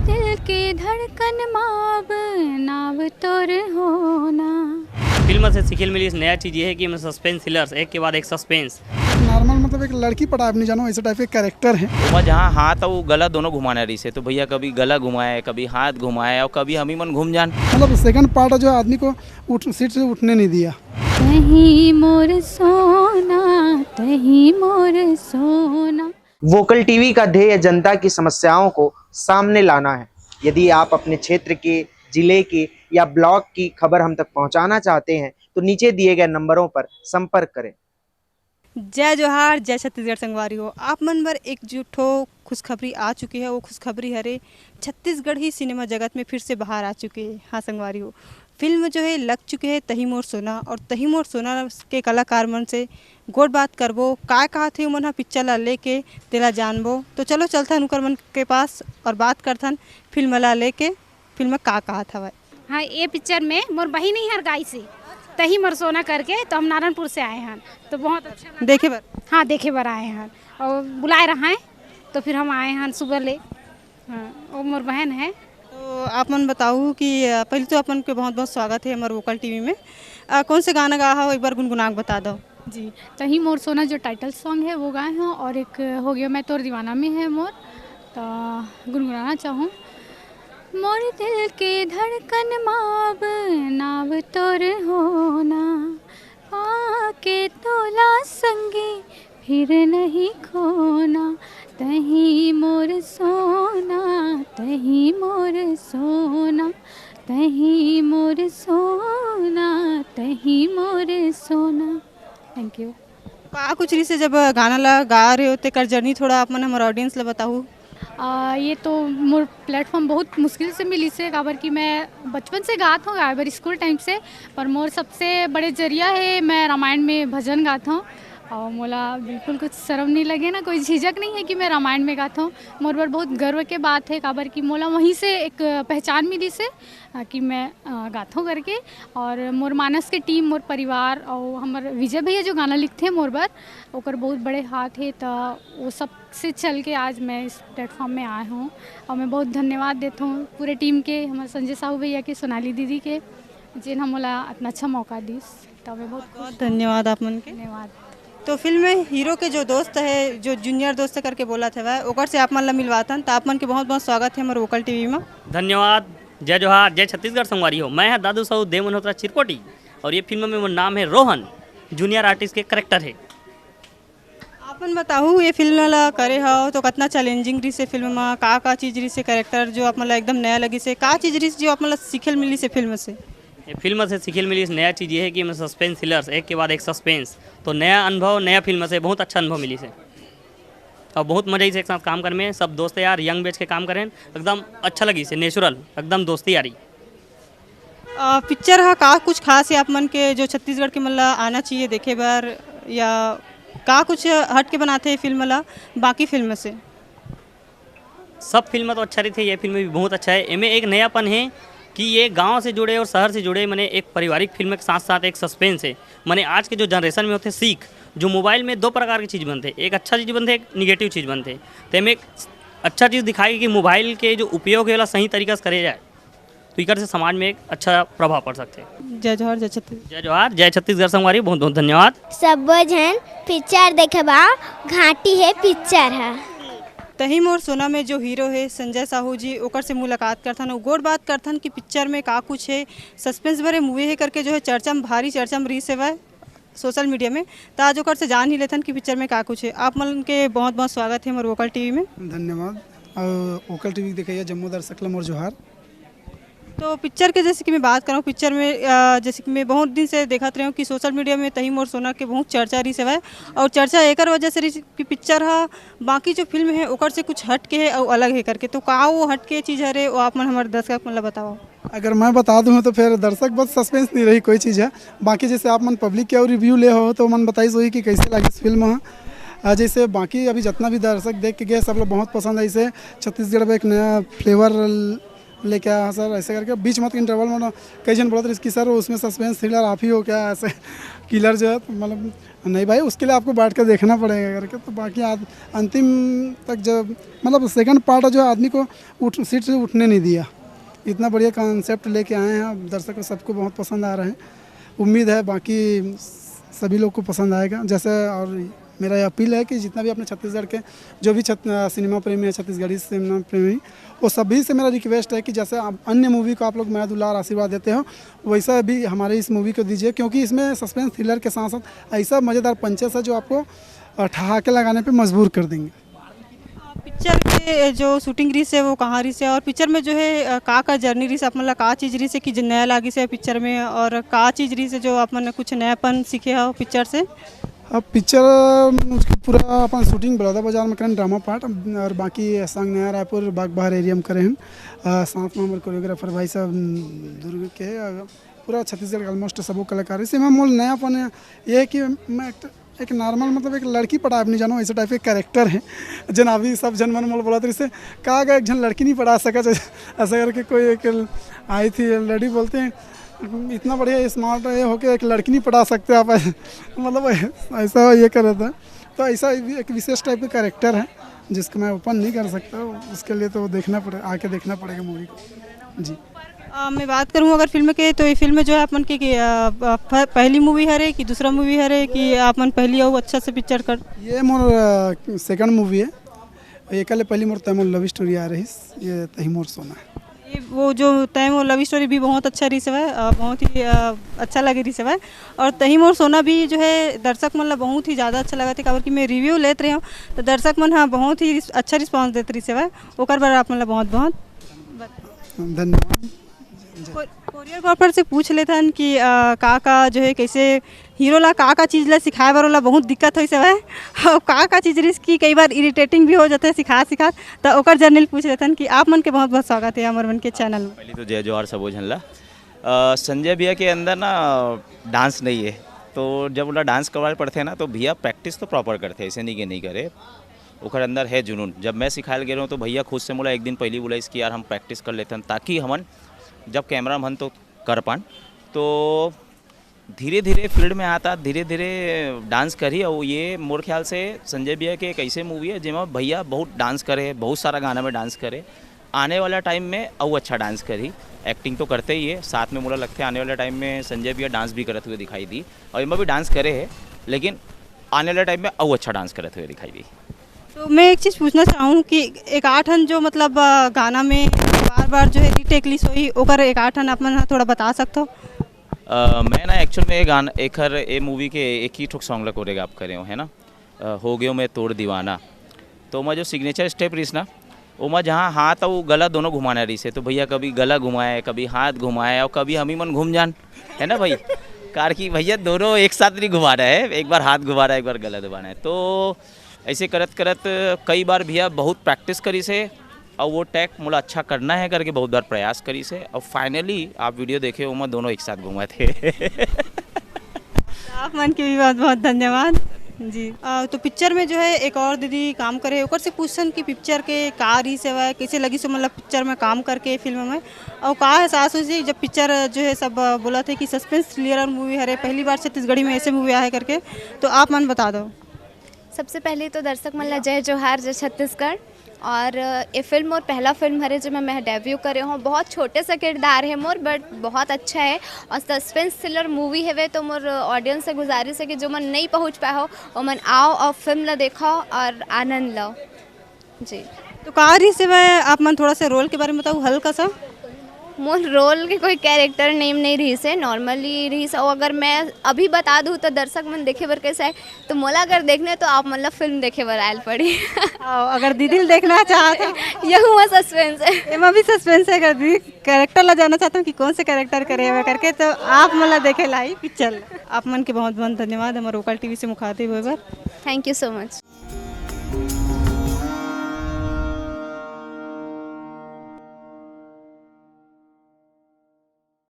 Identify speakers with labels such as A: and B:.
A: दिल की धड़कन माब नाव तोर होना।
B: फिल्म से सीखल मिली नया चीज़ ये है कि सस्पेंस थ्रिलर्स एक के बाद एक सस्पेंस।
C: नॉर्मल मतलब एक लड़की पटा अपनी जानो ऐसे टाइप के कैरेक्टर है।
D: वो जहाँ हाथ और गला दोनों घुमाना रही से तो भैया कभी गला घुमाए कभी हाथ घुमाए और कभी हम ही मन घूम जान।
C: मतलब सेकंड पार्ट जो आदमी को सीट से उठने नहीं दिया।
A: तही मोर सोना तही मोर सोना।
E: वोकल टीवी का ध्येय जनता की समस्याओं को सामने लाना है। यदि आप अपने क्षेत्र के, जिले के या ब्लॉक की खबर हम तक पहुंचाना चाहते हैं तो नीचे दिए गए नंबरों पर संपर्क करें।
F: जय जोहार, जय छत्तीसगढ़ संगवारी हो। आप मन बर एक जुठो खुशखबरी आ चुकी है। वो खुशखबरी हरे छत्तीसगढ़ ही सिनेमा जगत में फिर से बाहर आ चुके हैं। हाँ संगवारी हो, फिल्म जो है लग चुके हैं तही मोर सोना, और तही मोर सोना के कलाकार मन से गोट बात करबो का कहा थे मन पिक्चर ला लेके तेला जानबो। तो चलो चलथन उनकर मन के पास और बात करथन फिल्म ला लेके फिल्म में का कहा था।
G: हाँ, ये पिक्चर में मोर बही नहीं हर गाई से तही मोर सोना करके तो हम नारायणपुर से आए हैं, तो बहुत अच्छा लगा।
F: देखे बर
G: हाँ देखे बार आए हैं और बुलाए रहा है तो फिर हम आए हैं सुबह ले। हाँ, वो मोर बहन है।
F: तो आप मन बताऊँ कि पहले तो अपन के बहुत बहुत स्वागत है हमारे वोकल टीवी में। कौन से गाना गा हो एक बार गुनगुना के बता दो।
A: जी, तही मोर सोना जो टाइटल सॉन्ग है वो गाए हैं, और एक हो गया मैं तोर दीवाना में है मोर, तो गुनगुनाना चाहूँ। मोर दिल की धड़कन माब नाव तोर होना, आके तोला संगी फिर नहीं खोना। तही मोर सोना तही मोर सोना तही मोर सोना तही मोर सोना। Thank you.
F: का कुछ रही से जब गाना ला गा रहे होते कर जर्नी थोड़ा आप मन हमारे ऑडियंस ला बताऊँ।
A: ये तो मोर प्लेटफॉर्म बहुत मुश्किल से मिली से, काबर कि मैं बचपन से गात हूँ गायबर स्कूल टाइम से, पर मोर सबसे बड़े जरिया है मैं रामायण में भजन गाता हूँ। और मोला बिल्कुल कुछ शर्म नहीं लगे ना, कोई झिझक नहीं है कि मैं रामायण में गाता हूँ। मोर पर बहुत गर्व के बात है, काबर कि मोला वहीं से एक पहचान मिली से कि मैं गाता हूँ करके। और मोर मानस के टीम, मोर परिवार और हमारे विजय भैया जो गाना लिखते हैं मोर पर, ओकर बहुत बड़े हाथ है। तो वो सब से चल के आज मैं इस प्लेटफॉर्म में आया हूँ, और मैं बहुत धन्यवाद देता हूँ पूरे टीम के, हमारे संजय साहू भैया के, सोनाली दीदी के, जिन हम मोला इतना अच्छा मौका दी। तो मैं बहुत
F: धन्यवाद आप मन के।
A: धन्यवाद।
F: तो फिल्म में हीरो के जो दोस्त है, जो जूनियर दोस्त करके बोला था वह ओकर से आप मन ला मिलवातन। तो आप मन के बहुत बहुत स्वागत है हमारे वोकल टीवी में।
B: धन्यवाद। जय जोहार, जय छत्तीसगढ़ संगवारी हो। मैं है दादू साहू देव मल्होत्रा चिरकोटी, और ये फिल्म में वो नाम है रोहन, जूनियर आर्टिस्ट के करेक्टर है।
F: आप मन बताऊँ ये फिल्म ला करे हो तो कितना चैलेंजिंग रही से फिल्म में, का चीज़ रही से कैरेक्टर जो आप मन ला एकदम नया लगी से, का चीज़ रही जो आप मन ला सीखल मिली से फिल्म से।
B: फिल्म से सीखल मिली नया चीज़ ये है कि सस्पेंस थ्रिलर्स एक के बाद एक सस्पेंस, तो नया अनुभव, नया फिल्म से बहुत अच्छा अनुभव मिली से, और बहुत मजा से एक साथ काम करने में। सब दोस्त यार यंग बैच के काम करें, एकदम अच्छा लगी से, नेचुरल एकदम दोस्ती यारी।
F: पिक्चर का कुछ खास है आप मन के जो छत्तीसगढ़ के मतलब आना चाहिए देखे बार, या का कुछ हट के बनाते हैं फिल्म ला बाकी फिल्म से।
B: सब फिल्म तो अच्छा रही थी, ये फिल्म भी बहुत अच्छा है। इनमें एक नयापन है कि ये गांव से जुड़े और शहर से जुड़े, मैंने एक पारिवारिक फिल्म के साथ साथ एक सस्पेंस है। मैंने आज के जो जनरेशन में होते सीख, जो मोबाइल में दो प्रकार की चीज़ बनते, एक अच्छा चीज़ बनते, एक निगेटिव चीज़ बनते। तो हमें एक अच्छा चीज़ दिखाई कि मोबाइल के जो उपयोग है वाला सही तरीका से करे जाए, तो इकर से समाज में एक अच्छा प्रभाव पड़ सकते हैं।
F: जय जोहार, जय छत्तीसगढ़।
B: जय जोहार, जय छत्तीसगढ़ संगवारी, बहुत बहुत धन्यवाद।
H: सब जन पिक्चर देखबा घाटी है पिक्चर है।
F: तही मोर सोना में जो हीरो है संजय साहू जी, ओकर से मुलाकात करथन, गोट बात करथन कि पिक्चर में का कुछ है, सस्पेंस भरे मूवी है करके जो है चर्चा में भारी चर्चा में रही से वह सोशल मीडिया में। तो आज ओकर से जान ही लेथन कि पिक्चर में का कुछ है। आप मन के बहुत बहुत स्वागत है हमारे वोकल टीवी में।
C: धन्यवाद। और वोकल टीवी देखिए जम्मू दर्शक ला मोर जोहार।
F: तो पिक्चर के जैसे कि मैं बात करूँ, पिक्चर में जैसे कि मैं बहुत दिन से देखते रही हूँ कि सोशल मीडिया में तही मोर सोना के बहुत चर्चा रही से है, और चर्चा एक वजह से रही कि पिक्चर है बाकी जो फिल्म है ओकर से कुछ हट के है और अलग है करके। तो का वो हट के चीज़ है वो आप मन हमारे दर्शक मतलब बताओ।
C: अगर मैं बता दूँ तो फिर दर्शक बस सस्पेंस नहीं रही कोई चीज़ है। बाकी जैसे आप मन पब्लिक के और रिव्यू ले हो तो मन बताइए वही कि कैसे लगी इस फिल्म है। जैसे बाकी अभी जितना भी दर्शक देख के गए सब लोग बहुत पसंद है। इसे छत्तीसगढ़ में एक नया फ्लेवर लेके आया सर ऐसे करके बीच मत इंटरवल में कई जन बोलते इसकी सर उसमें सस्पेंस थ्रिलर आप ही हो क्या ऐसे किलर जो है तो मतलब नहीं भाई उसके लिए आपको बैठ कर देखना पड़ेगा करके। तो बाकी अंतिम तक जब मतलब सेकंड पार्ट जो है आदमी को सीट से उठने नहीं दिया। इतना बढ़िया कॉन्सेप्ट लेके आए हैं, दर्शकों सबको बहुत पसंद आ रहे हैं। उम्मीद है बाकी सभी लोग को पसंद आएगा। जैसे और मेरा ये अपील है कि जितना भी अपने छत्तीसगढ़ के जो भी सिनेमा प्रेमी है, छत्तीसगढ़ी सिनेमा प्रेमी, वो सभी से मेरा रिक्वेस्ट है कि जैसे आप अन्य मूवी को आप लोग मैं दुलार आशीर्वाद देते हो वैसा भी हमारे इस मूवी को दीजिए, क्योंकि इसमें सस्पेंस थ्रिलर के साथ साथ ऐसा मज़ेदार पंचेस है जो आपको ठहाके लगाने पे मजबूर कर देंगे।
F: पिक्चर के जो शूटिंग रही है वो कहाँ रही है और पिक्चर में जो है का जर्नी रही आप मतलब का चीज़ रही है कि नया लागी से पिक्चर में और का चीज़ रही है जो आप मैंने कुछ नयापन सीखे हो पिक्चर से?
C: अब पिक्चर उसकी पूरा अपन शूटिंग बड़ौदा बाजार में करें ड्रामा पार्ट और बाकी संग नया रायपुर बाग बहार एरिया में करे हैं। साथ में हमारे कोरियोग्राफर भाई साहब दुर्ग के पूरा छत्तीसगढ़ का ऑलमोस्ट सबो कलाकार। इसे मैं मोल नयापन ये है कि मैं एक नॉर्मल मतलब एक लड़की पढ़ा नहीं जानो ऐसे टाइप के कैरेक्टर है जन अभी सब जन मन मोल बोला तो इससे कहा गया एक जन लड़की नहीं पढ़ा सका ऐसा करके कोई एक आई थी लेडी बोलते हैं इतना बढ़िया स्मार्ट ये हो के एक लड़की नहीं पढ़ा सकते आप मतलब ऐसा ये कर रहा था। तो ऐसा एक विशेष टाइप का कैरेक्टर है जिसको मैं ओपन नहीं कर सकता, उसके लिए तो देखना पड़ेगा, आके देखना पड़ेगा मूवी को जी।
F: मैं बात करूँ अगर फिल्म के तो ये फिल्म जो है अपन की पहली मूवी है कि दूसरा मूवी है कि आप मन पहली आओ अच्छा से पिक्चर कर? ये
C: मोर सेकंड मूवी है। ये कल पहली मोर तय मोर लव स्टोरी आ रही ये तही मोर सोना है।
F: ये वो जो तय मोर लव स्टोरी भी बहुत अच्छा रही है, बहुत ही अच्छा लगे रही है और तही मोर सोना भी जो है दर्शक मतलब बहुत ही ज़्यादा अच्छा लगा थे काबर कि मैं रिव्यू लेते रही हूँ तो दर्शक मन हाँ बहुत ही अच्छा रिस्पॉन्स देते रही है ओकर बार आप मतलब बहुत बहुत
C: धन्यवाद।
F: कोरियोग्राफर से पूछ लेते हैं कि का जो है कैसे हीरो ला का चीज़ ला सिखाए बार वाला बहुत दिक्कत हो है और का चीज़ रिस्क की कई बार इरिटेटिंग भी हो जाता है सिखा तो ओकर जर्नल पूछ लेते हैं कि आप मन के बहुत बहुत स्वागत है अमर मन के चैनल में।
D: पहले तो जय जोहार सबो झन ला। संजय भैया के अंदर ना डांस नहीं है तो जब उनका डांस करवाए पड़ते हैं ना तो भैया प्रैक्टिस तो प्रॉपर करते हैं, ऐसे नहीं कि नहीं करे, ओकर अंदर है जुनून। जब मैं सिखाए गए तो भैया खुद से बोला एक दिन पहले बोला इसकी यार हम प्रैक्टिस कर लेते हैं ताकि हमन जब कैमरा मन तो कर पान तो धीरे धीरे फील्ड में आता धीरे धीरे डांस करी। और ये मोर ख्याल से संजय भैया के एक ऐसे मूवी है जिसमें भैया बहुत डांस करे, बहुत सारा गाना में डांस करे, आने वाला टाइम में और अच्छा डांस करी। एक्टिंग तो करते ही है, साथ में मुझे लगता है आने वाले टाइम में संजय भैया डांस भी करते हुए दिखाई दी और इनमें भी डांस करे है लेकिन आने वाले टाइम में और अच्छा डांस करते हुए दिखाई दी।
F: तो मैं एक चीज़ पूछना चाहूँ कि एक आठन जो मतलब गाना में बार बार जो है रीटेक लिस्ट हुई ओकर एक आठन आप मन थोड़ा बता सकते हो?
D: मैं ना एक्चुअल में ये गाना ए मूवी के एक ही ठोक सॉन्ग ला कोरियोग्राफ करे हो है ना, हो गयो मैं तोड़ दीवाना। तो मैं जो सिग्नेचर स्टेप रही ना वो मैं जहाँ हाथ और गला दोनों घुमाना रही से तो भैया कभी गला घुमाए कभी हाथ घुमाए और कभी हम ही मन घूम जान है ना भाई कार की भैया दोनों एक साथ नहीं घुमा रहा है, एक बार हाथ घुमा रहा है एक बार गला घुमाना है। तो ऐसे करत करत कई बार भैया बहुत प्रैक्टिस करी से और वो टैग मुझे अच्छा करना है करके बहुत बार प्रयास करी से और फाइनली आप वीडियो देखे वो मैं दोनों एक साथ घूमे थे।
F: आप मन के भी बहुत बहुत धन्यवाद जी। तो पिक्चर में जो है एक और दीदी काम करे ओकर से पूछन कि पिक्चर के का रही सेवा कैसे लगी सो मतलब पिक्चर में काम करके फिल्म में और का एहसास हुई जब पिक्चर जो है सब बोला थे कि सस्पेंस थ्रिलर मूवी है पहली बार छत्तीसगढ़ी में ऐसे मूवी आया करके तो आप मन बता दो।
H: सबसे पहले तो दर्शक मन ला जय जोहार जय छत्तीसगढ़। और ये फिल्म मोर पहला फिल्म हरे जो मैं डेब्यू करे हूँ, बहुत छोटे सा किरदार है मोर बट बहुत अच्छा है और सस्पेंस थ्रिलर मूवी है वे तो मोर ऑडियंस से गुजारिश है कि जो मन नहीं पहुँच पाया हो वो मन आओ और फिल्म ला देखो और आनंद लो जी।
F: तो कारी से वह आप मन थोड़ा सा रोल के बारे में बताओ हल्का सा।
H: मोर रोल के कोई कैरेक्टर नेम नहीं रही से, नॉर्मली रही से। और अगर मैं अभी बता दूँ तो दर्शक मन देखे बर कैसा है तो मोला अगर देखने तो आप मतलब फिल्म देखे बर आयल पड़ी।
F: अगर दीदी देखना चाहते
H: यह हुआ सस्पेंस है,
F: एमा भी सस्पेंस है। अगर दीदी कैरेक्टर ला जाना चाहता हूँ कि कौन से कैरेक्टर करे हुए करके तो आप मतलब देखे लाई पिक्चर। आप मन के बहुत बहुत धन्यवाद हमारे ओकल टीवी से मुखातिब हुए।
H: Thank you so much.